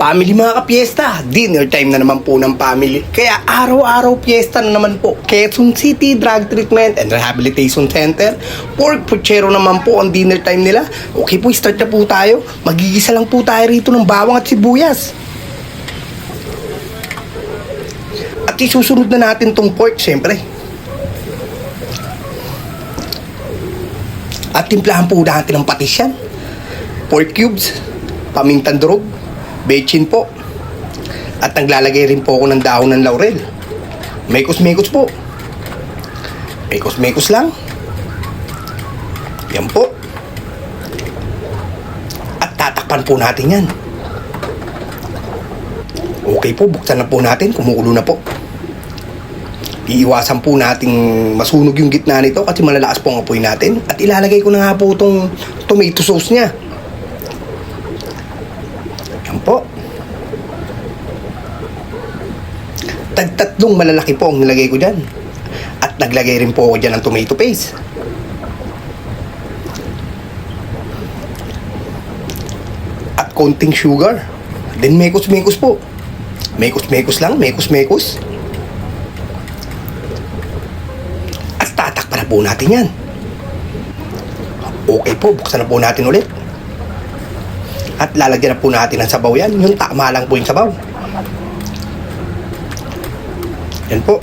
Family mga kapiesta, dinner time na naman po ng family. Kaya araw-araw fiesta na naman po. Quezon City Drug Treatment and Rehabilitation Center. Pork puchero naman po ang dinner time nila. Okay po, start na po tayo. Magigisa lang po tayo rito ng bawang at sibuyas. At isusunod na natin tong pork, syempre. At timplahan po natin ng patis yan. Pork cubes, pamintang durog, bechin po. At naglalagay rin po ako ng dahon ng laurel. Mekos-mekos po. Mekos-mekos lang. Yan po. At tatakpan po natin yan. Okay po, buksan na po natin. Kumukulo na po. Iiwasan po nating masunog yung gitna nito kasi malalakas po ang apoy natin. At ilalagay ko na nga po itong tomato sauce niya. Yan po. Tagtatlong malalaki po ang nilagay ko dyan. At naglagay rin po ako dyan ng tomato paste. At konting sugar. Then mekos-mekos po. Mekos-mekos lang, mekos-mekos. At tatakpan na po natin yan. Okay po, buksan na po natin ulit. At lalagyan na po natin ng sabaw yan. Yung tama lang po yung sabaw. Yan po.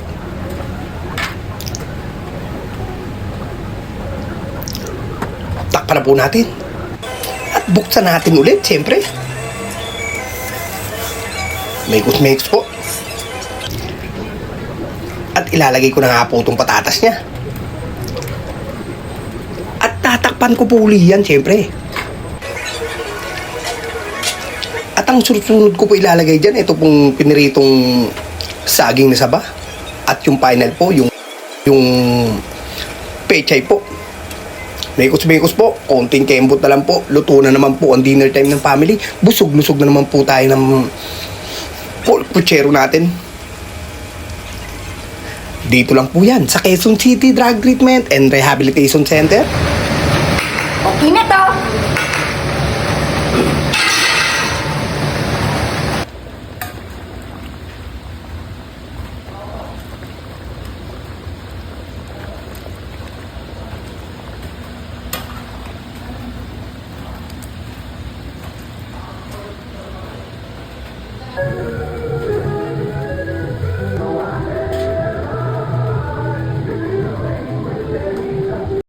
Takpan na po natin. At buksan natin ulit, siyempre. Mekos-mekos po. At ilalagay ko na nga po itong patatas niya. At tatakpan ko po uli yan, siyempre. At ang sunod ko po ilalagay dyan, ito pong piniritong saging na saba. At yung final po, yung pechay po. Mekos-mekos po, konting kembot na lang po. Luto na naman po ang dinner time ng family. Busog-lusog na naman po tayo ng pork puchero natin. Dito lang po yan, sa Quezon City Drug Treatment and Rehabilitation Center. Okay na to.